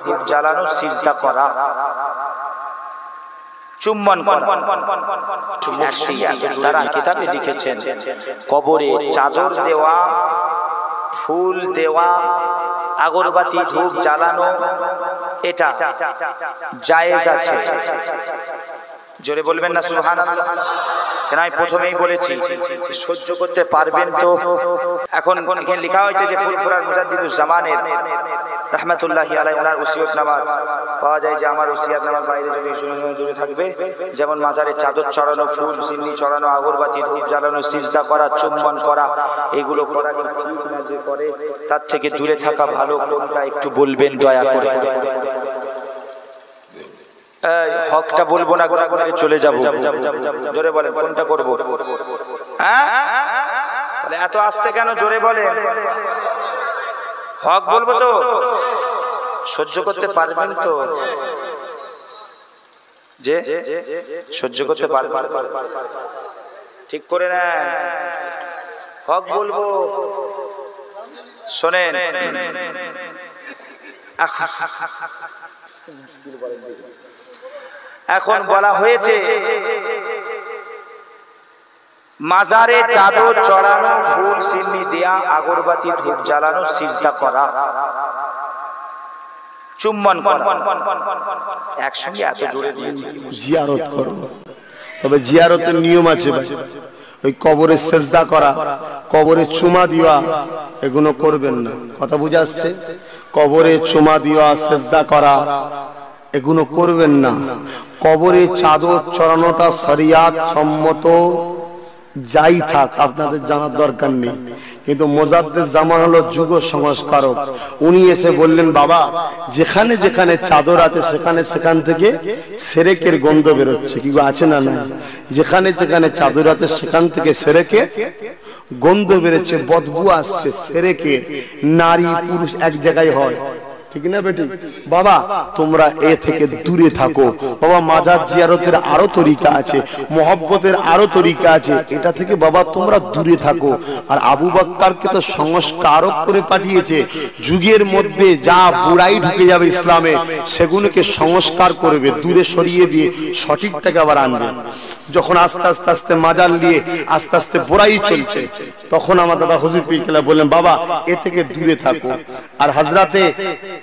ধূপ জ্বালানো, সিজদা করা, চুম্বন করা। তারা কিতাবে লিখেছেন কবরে চাদর দেওয়া, ফুল দেওয়া, আগরবাতি ধূপ জ্বালানো এটা জায়েজ আছে। জোরে বলবেন না সুবহানাল্লাহ। কেন আমি প্রথমেই বলেছি সহ্য করতে পারবেন তো। এখন এখানে লেখা হয়েছে যে ফুরফুরার মুজাদ্দিদুজ জামানের রাহমাতুল্লাহি আলাইহি ওনার ওসিয়তনামা পাওয়া যায় যে আমার ওসিয়তনামার বাইরে যদি দূরে থাকবে, যেমন মাজারে চাদর চড়ানো, ফুল সিন্নি চড়ানো, আগরবাতি ধূপ জ্বালানো, সিজদা করা, চুম্বন করা, এগুলো করা ঠিক না, যে করে তার থেকে দূরে থাকা ভালো। কোনটা একটু বলবেন দয়া করে। হকটা বলবো না, চলে যাবো। জোরে বলেন কোনটা করবো? তাহলে এত আস্তে কেন? জোরে বলেন। হক বলবো তো, সহ্য করতে পারবেন তো? যে সহ্য করতে পারবেন ঠিক করে না। হক বলবো, শোনেন। এখন বলা হয়েছে মাজারে চাদর চড়ানো, ফুল সিন্নি দেয়া, আগরবাতি ধূপ জ্বালানো, সিজদা করা, চুম্বন করা একসঙ্গে এত জোরে দিয়েছে। জিয়ারত করো, তবে জিয়ারতের নিয়ম আছে। ওই কবরে সিজদা করা, কবরে চুমা দেওয়া, এগুলো করবেন না। কথা বুঝে আসছে? কবরে চুমা দেওয়া, সিজদা করা, এগুলো করবেন না। কবরে চাদর চড়ানোটা শরিয়াত সম্মত, যাই থাক, আপনাদের জানার দরকার নেই। কিন্তু মুজাদ্দিদ জামান হলো যুগ সংস্কারক। উনি এসে বললেন, বাবা যেখানে যেখানে চাদর আছে সেখান থেকে সেরেকের গন্ধ বেরোচ্ছে। কি আছে না? না, যেখানে যেখানে চাদর আছে সেখান থেকে সেরেকের গন্ধ বেরোচ্ছে, বদবু আসছে সেরেকের। নারী পুরুষ এক জায়গায় হয়, ঠিক না বেটি? বাবা তোমরা এ থেকে দূরে থাকো। বাবা মাজার জিয়ারতের আরো তরিকা আছে, মহব্বতের আরো তরিকা আছে, এটা থেকে বাবা তোমরা দূরে থাকো। আর আবু বকরকে তো সংস্কারক করে পাঠিয়েছে। যুগের মধ্যে যা বুড়াই ঢুকে যাবে ইসলামে, সেগুলোকে সংস্কার করবে, দূরে সরিয়ে দিয়ে সঠিকটাকে আবার আনবে। যখন আস্তে আস্তে আস্তে মাজার নিয়ে আস্তে আস্তে বুড়াই চলছে, তখন আমার দাদা হুজুর পীর কেবলা বললেন, বাবা এ থেকে দূরে থাকো। আর হযরতে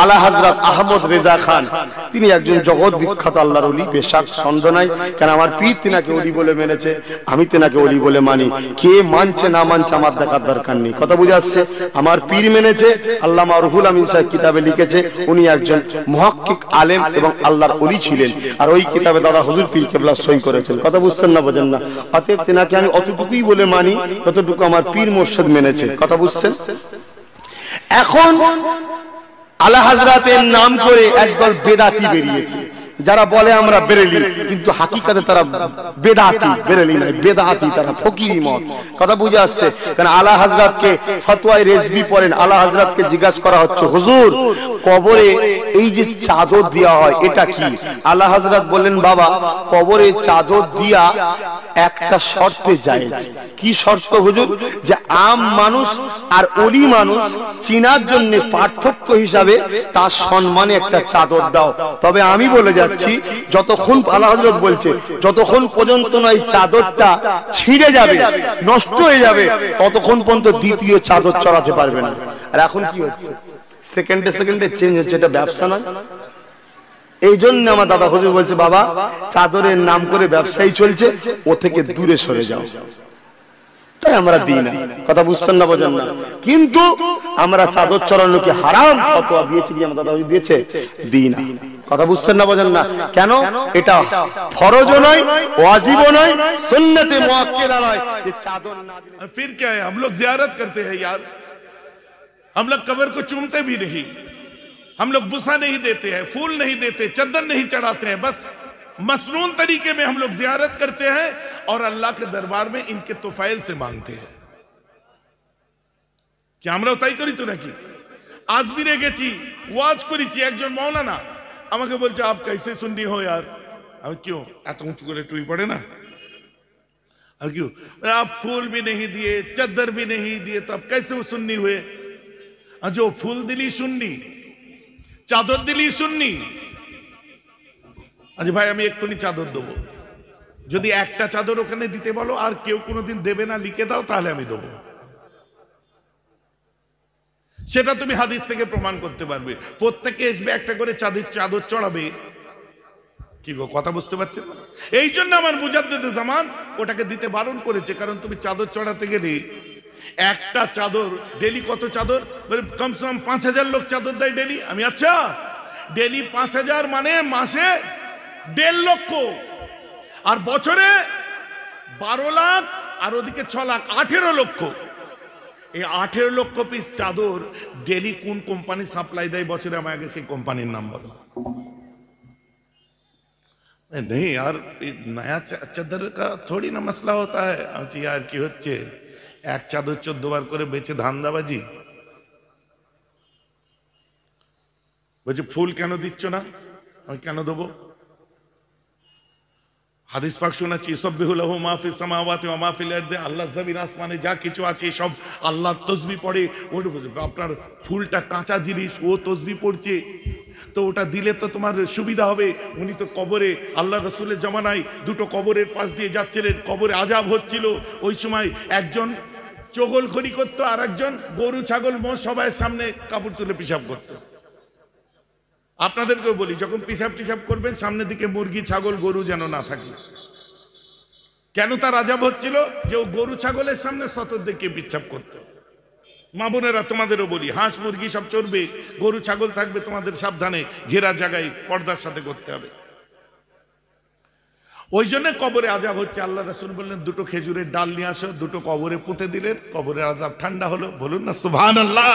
আলা হযরত আহমদ রেজা খান, তিনি একজন জগৎ বিখ্যাত আল্লাহর ওলি, বেশক সন্দেহ নাই। কারণ আমার পীর তিনাকে ওলি বলে মেনেছে, আমি তিনাকে ওলি বলে মানি। কে মানছে না মানছে আমার দেখার দরকার নেই। কথা বুঝে আসছে? আমার পীর মেনেছে। আল্লামা রুহুল আমিন সাহেব কিতাবে লিখেছে উনি একজন মুহাক্কিক আলেম এবং আল্লাহর ওলি ছিলেন। আর ওই কিতাবে দাদা হুজুর পীর কেবলা সই করেছেন। কথা বুঝছেন না? বোঝেন না? অতএব তিনাকে আমি অতটুকুই বলে মানি যতটুকু আমার পীর মুর্শিদ মেনেছে। কথা বুঝছেন? এখন আলা হযরতের নাম করে একদল বেদাতি বেরিয়েছে, যারা বলে আমরা বেরেলি, কিন্তু হাকিকাতে তারা বেদাতি, বেরেলি নয়, বেদাতি, তারা ফকিরি মত। কথা বুঝে আসছে? কারণ আলা হযরতকে ফতোয়ায়ে রেজবি পড়েন, আলা হযরতকে জিজ্ঞাসা করা হচ্ছে, হুজুর কবরে এই যে চাদর দেওয়া হয় এটা কি? আলা হযরত বললেন, বাবা কবরে চাদর দিয়া একটা শর্তে জায়েজ। কি শর্ত হুজুর? যে আম মানুষ আর ওলি মানুষ চিনার জন্য পার্থক্য হিসাবে তার সম্মানে একটা চাদর দাও। তবে আমি বলে যাচ্ছি, যতক্ষণ আলা হযরত বলছে যতক্ষণ পর্যন্ত না এই চাদরটা ছিঁড়ে যাবে, নষ্ট হয়ে যাবে, ততক্ষণ পর্যন্ত দ্বিতীয় চাদর চড়াতে পারবে না। আর এখন কি হচ্ছে? সেকেন্ডে সেকেন্ডে চেঞ্জ হচ্ছে। এটা ব্যবসা নয়? এই জন্য আমার দাদা হুজুর বলছে, বাবা চাদরের নাম করে ব্যবসায়ী চলছে, ও থেকে দূরে সরে যাও। তাই আমরা দিই না। কথা বুঝছেন না? বোঝেন না? কিন্তু আমরা চাদর চড়ানোকে হারাম ফতোয়া দিয়েছি কি আমার দাদা হুজুর দিয়েছে? দিই না। কথা বুঝছেন না? বোঝেন না? কেন? এটা ফরজও নয়, ওয়াজিবও নয়, সুন্নতে মুআক্কাদা নয় যে চাদর না দিলে। फिर क्या है, हम लोग जियारत करते हैं यार, हम लोग कब्र को चूमते भी नहीं, हम लोग बुसा नहीं देते हैं, फूल नहीं देते, चद्दर नहीं चढ़ाते हैं, बस मसनून तरीके में हम लोग जियारत करते हैं और अल्लाह के दरबार में इनके तोफाइल से मांगते हैं। क्या আমরা তাই করি তো নাকি? আজমিরে গেছি, ওয়াজ করেছি, একজন মাওলানা আমাকে বলছে, आप कैसे सुन्नी हो यार? আমি क्यों এত উঁচু করে টুই পড়ে না? अब क्यों? आप फूल भी नहीं दिए, चद्दर भी नहीं दिए, तो अब कैसे वो सुन्नी हुए? जो फूल दिली सुन्नी, চাদর দিলেই সুন্নি। আজ ভাই আমি এক্ষুনি চাদর দেবো, যদি একটা চাদর ওখানে দিতে বলো আর কেউ কোনোদিন দেবে না লিখে দাও, তাহলে আমি দেবো। সেটা তুমি হাদিস থেকে প্রমাণ করতে পারবে। প্রত্যেকে আসবে একটা করে চাদর চড়াবে, কি গো কথা বুঝতে পারছেন? এই জন্য আমার মুজাদ্দিদে জামান ওটাকে দিতে বারণ করেছে, কারণ তুমি চাদর চড়াতে গেলে একটা চাদর ডেলি কত চাদর, কমসে কম 5000 লোক চাদর দেয় ডেলি। আমি আচ্ছা ডেলি 5000 মানে মাসে 1.5 লক্ষ, আর বছরে 12 লাখ, আর ওদিকে 6 লাখ, 18 লক্ষ। এই 18 লক্ষ পিস চাদর ডেলি কোন কোম্পানি সাপ্লাই দেয় বছরে, আমার আগে সেই কোম্পানির নাম বলো। नहीं यार, नया चादर का थोड़ी ना मसला होता है। यार কি হচ্ছে, এক চাদর 14 বার করে বেচে ধান্দাবাজি। বলছে ফুল কেন দিচ্ছ না, আমি কেন দেবো? হাদিস পাক শোনাচ্ছি, ইসাব্বিহু লাহু মা ফিস সামাওয়াতি ওয়া মা ফিল আরদি, আল্লাহ জমিন আসমানে যা কিছু আছে সব আল্লাহর তাসবিহ পড়ে। আপনার ফুলটা কাঁচা জিনিস, ও তাসবিহ পড়ছে, তো ওটা দিলে তো তোমার সুবিধা হবে। উনি তো কবরে, আল্লাহ রসুলের জামানায় দুটো কবরের পাশ দিয়ে যাচ্ছিলেন, কবরে আযাব হচ্ছিল। ওই সময় একজন চগলখড়ি করতো, আর একজন গরু ছাগল মোষ সবাই সামনে কাপড় তুলে পেশাব করতো। আপনাদেরকেও বলি, যখন পেশাব করবেন সামনের দিকে মুরগি ছাগল গরু যেন না থাকে। কেন তার আযাব হচ্ছিল? যে ও গরু ছাগলের সামনে সতর দিকে পেশাব করতো। মা বোনেরা তোমাদেরও বলি, হাঁস মুরগি সব চড়বে, গরু ছাগল থাকবে, তোমাদের সাবধানে ঘেরা জায়গায় পর্দার সাথে করতে হবে। ওই জন্য কবরে আযাব হচ্ছে। আল্লাহ রাসূল বললেন দুটো খেজুরের ডাল নিয়ে আসো, দুটো কবরে পুঁতে দিলেন, কবরের আযাব ঠান্ডা হলো। বলুন না সুবহানাল্লাহ।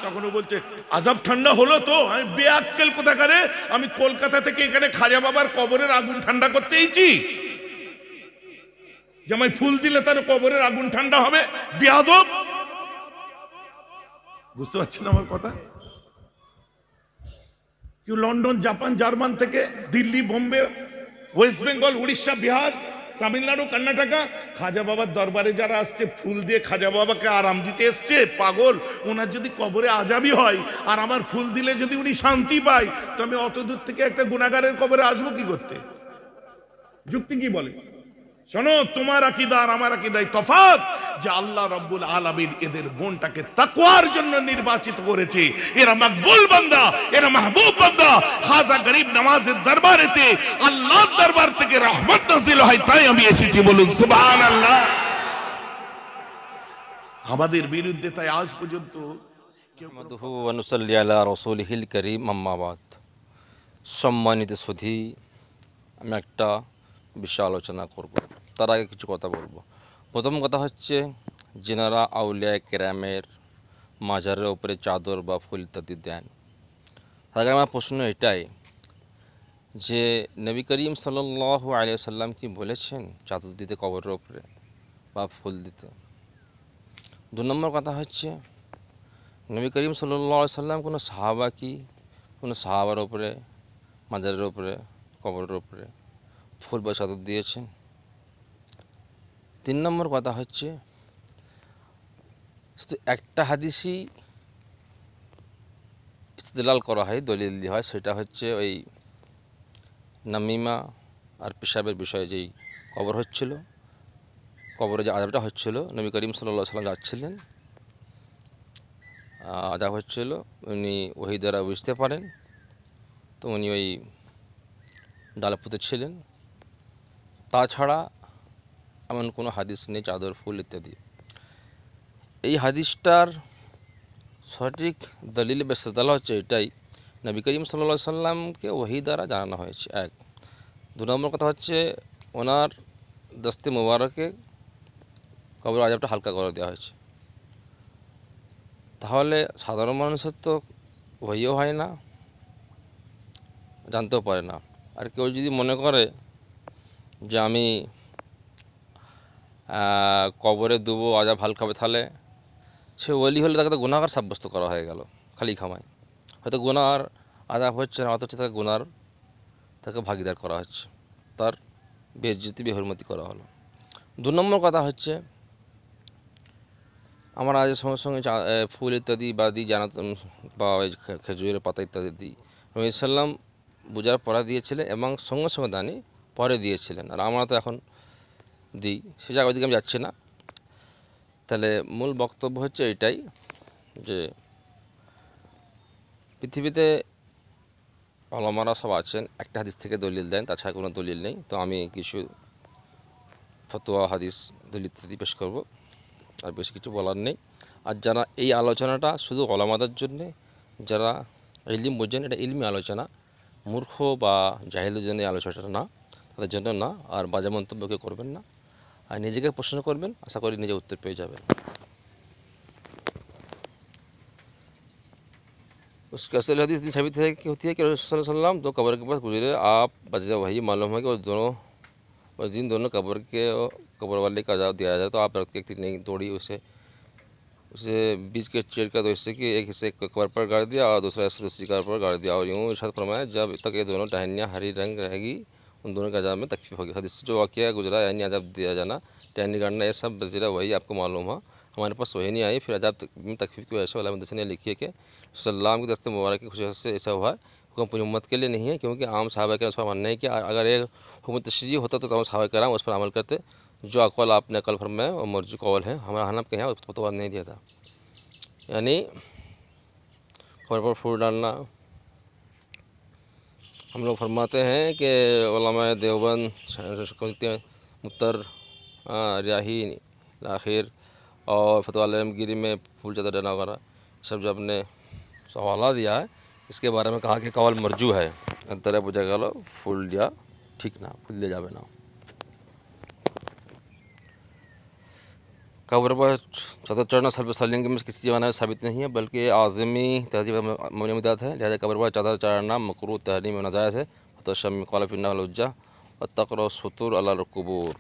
তখন ও বলছে আযাব ঠান্ডা হলো তো? আমি বেআক্কেল কোথাকারে, আমি কলকাতা থেকে এখানে খাজা বাবার কবরের আগুন ঠান্ডা করতে এসেছি? যে আমি ফুল দিলে তার কবরের আগুন ঠান্ডা হবে? বেয়াদব। বুঝতে পারছেন আমার কথা? কেউ লন্ডন, জাপান, জার্মান থেকে, দিল্লি, বোম্বে, ওয়েস্ট বেঙ্গল, উড়িষ্যা, বিহার, তামিলনাড়ু, কর্ণাটকা, খাজা বাবার দরবারে যারা আসছে ফুল দিয়ে খাজা বাবাকে আরাম দিতে এসছে, পাগল। ওনার যদি কবরে আযাবই হয় আর আমার ফুল দিলে যদি উনি শান্তি পায়, তো আমি অত দূর থেকে একটা গুনাহগারের কবরে আসবো কি করতে? যুক্তি কি বলে? শোনো, তোমার আকীদা আর আমার আকীদায় তফাৎ, যে আল্লাহ রাব্বুল আলামিন এদের মনটাকে তাকওয়ার জন্য নির্বাচিত করেছে। এরা মাকবুল বান্দা, এরা মাহবুব বান্দা। খাজা গরিব নওয়াজের দরবারেতে আল্লাহর দরবার থেকে রহমত নাযিল হয়, তাই আমি এসেছি। বলুন সুবহানাল্লাহ। আমাদের বিরুদ্ধে তাই আজ পর্যন্ত আহমাদুহু ওয়া নুসাল্লি আলা রাসূলিহিল কারীম, আম্মা বাদ। সম্মানিত সুধী, আমি একটা বিষয় আলোচনা করব, তার আগে কিছু কথা বলবো। প্রথম কথা হচ্ছে, যেনারা আউলিয়া কেরামের মাজারের উপরে চাদর বা ফুল ইত্যাদি দেন, তাদের আমার প্রশ্ন এটাই যে নবী করিম সাল্লাল্লাহু আলাইহি ওয়াসাল্লাম কি বলেছেন চাদর দিতে কবরের উপরে বা ফুল দিতে? 2 নম্বর কথা হচ্ছে, নবী করিম সাল্লাল্লাহু আলাইহি ওয়াসাল্লাম কোনো সাহাবা কি কোনো সাহাবার উপরে, মাজারের উপরে, কবরের উপরে ফুল বা চাদর দিয়েছেন? 3 নম্বর কথা হচ্ছে, শুধু একটা হাদিসই ইস্তেদলাল করা হয়, দলিল দেওয়া হয়, সেটা হচ্ছে ওই নামিমা আর পেশাবের বিষয়ে যেই কবর হচ্ছিল, কবরে যে আযাবটা হচ্ছিল, নবী করিম সাল্লাল্লাহু আলাইহি ওয়াসাল্লাম যাচ্ছিলেন, আযাব হচ্ছিল, উনি ওহী দ্বারা বুঝতে পারেন, তো উনি ওই ডালে পুঁতেছিলেন। তাছাড়া এমন কোনো হাদিস নেই চাদর, ফুল ইত্যাদি। এই হাদিসটার সঠিক দলিল বা ইস্তেদলাল হচ্ছে এটাই, নবী করিম সাল্লাল্লাহু আলাইহি সাল্লামকে ওহী দ্বারা জানানো হয়েছে, 1। 2 নম্বর কথা হচ্ছে, ওনার দস্তে মোবারকে কবর আযাবটা হালকা করে দেওয়া হয়েছে। তাহলে সাধারণ মানুষের তো ওহীও হয় না, জানতেও পারে না। আর কেউ যদি মনে করে যে আমি কবরে দেবো, আযাব হালকা হবে, তাহলে সে ওলি হলে তাকে তো গুনাহগার সাব্যস্ত করা হয়ে গেল খালি খামায়। হয়তো গুনাহর আযাব হচ্ছে না, অথচ তাকে গুনার তাকে ভাগিদার করা হচ্ছে, তার বেইজ্জতি বেহুরমতি করা হলো। 2 নম্বর কথা হচ্ছে, আমরা আজ সঙ্গে সঙ্গে ফুল ইত্যাদি বা দিই জানাত বা ওই খেজুরের পাতা ইত্যাদি দিই। নবী সাল্লাম বুঝার পরে দিয়েছিলেন এবং সঙ্গে সঙ্গে দানি পরে দিয়েছিলেন, আর আমরা তো এখন দিই, সে জায়গার দিকে আমি যাচ্ছি না। তাহলে মূল বক্তব্য হচ্ছে এটাই যে পৃথিবীতে ওলামারা সব আছেন, একটা হাদিস থেকে দলিল দেন, তাছাড়া কোনো দলিল নেই। তো আমি কিছু ফতোয়া হাদিস দলিল ইত্যাদি পেশ করব, আর বেশি কিছু বলার নেই। আর যারা এই আলোচনাটা শুধু ওলামাদের জন্যে, যারা ইলম বোঝেন, এটা ইলমি আলোচনা, মূর্খ বা জাহিলদের জন্য এই আলোচনাটা না, তাদের জন্য না। আর বাজে মন্তব্য কেউ করবেন না, আর নিজেকে প্রশ্ন করবেন, আশা করি নিজে উত্তর পেয়ে যাবেন। उसकी असल हदीस इतनी साबित है कि होती है कि रसूल सल्लल्लाहु अलैहि वसल्लम दो कब्र के पास गुजरे, आप बजा वही मालूम है कि वो दोनों बस जिन दोनों कब्र वाले का अजाब दिया जाए, तो आप रखते नहीं तोड़ी उसे बीच के चेयर का, तो इससे कि एक हिस्से कब्र पर गाड़ दिया और दूसरा हिस्सा दूसरी कब्र पर गाड़ दिया, और यूँ इरशाद फरमाया जब तक ये दोनों टहनियाँ हरी रंग रहेगी उन दोनों के अजाब में तकलीफ होगी। हदीस जो वाक़या गुजरा यानी अजाब दिया जाना, टहनी गाड़ना, ये सब बजीरा वही आपको मालूम है, हमारे पास वही नहीं आई। फिर अजाब में तकलीफ की वजह से वाला ने लिखी है कि सल्लाम की दस्ते मुबारक की खुशी से ऐसा हुआ है, हुक्म पूरी उम्मत के लिए नहीं है, क्योंकि आम सहाबा के उस पर मानना है कि अगर एक हुक्म तशरीह होता तो तमाम सहाबा कराम उस पर अमल करते। जो अक़वाल आपने कल फरमाया और मर्जी कौल है, हमारा हनफ के यहाँ उस पर तो नहीं दिया था। यानी कब्र पर फूल डालना, हम लोग फरमाते हैं कि उलमाए देवबंद मुत्तर रियाही आखिर और फतवा आलमगीरी में फूल ज़्यादा डालना वगैरह सब जो आपने सवाल दिया है, इसके बारे में कहा कि कौल मरजू है, तरह पूजा गलो फूल दिया ठीक ना, फूल दे जावे ना। कब्र पर चादर चढ़ना सल्फ़ सलिंग में किसी जमाना में साबित नहीं है, बल्कि आज़मी तहज़ीब ममनुदात है, लिहाजा कब्र पर चादर चढ़ना मकरूह तहरीम में नाजायज़ है। तो शम्मी क़ाल फ़िन्ना वल हुज्जा व तक़रा सुतूर अला क़ुबूर।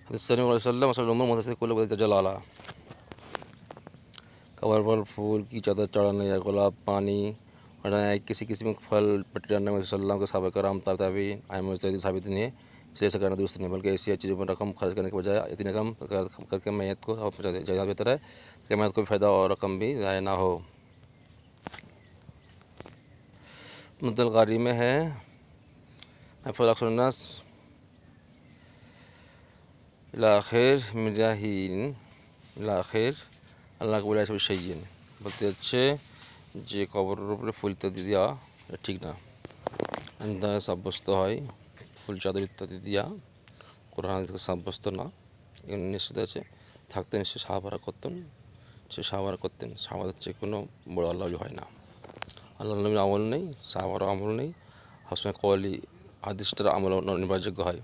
हदीस सल्लल्लाहु अलैहि वसल्लम असल उम्र मुहदसत कुल्लु जलाला। कब्र पर फूल की चादर चढ़ाने या गुलाब पानी और किसी किस्म के फल पट्टी डालने में सल्लल्लाहु के सहाबा कराम ताबीईन आइम्मा साबित नहीं है, इसलिए ऐसा करना दुरुस्त नहीं, बल्कि ऐसी चीज़ों पर रकम खर्च करने के बजाय इतनी रकम करके मैयत को ज़्यादा बेहतर है कि मैयत को भी फ़ायदा और रकम भी ज़ाया ना हो। मुद्दल गारी में है फलाखुन्नास इलाखिर मिजाहीन इलाखिर আল্লাহ বলে আসবে সেই দিন, বলতে হচ্ছে যে কবরের উপরে ফুল ইত্যাদি দেওয়া ঠিক না, আন্দাজ সাব্যস্ত হয় ফুল চাদর ইত্যাদি দেওয়া কোরআন থেকে সাব্যস্ত না, এগুলো নিশ্চিত আছে। থাকতেন সে সাহাবারা করতেন, সাহাবাদের চেয়ে কোনো বড় আল্লাহ হয় না। আল্লাহ নবীর আমল নেই, সাহাবারও আমল নেই, হাসনে কওয়ালি হাদিসটার আমল নির্ভরযোগ্য হয়।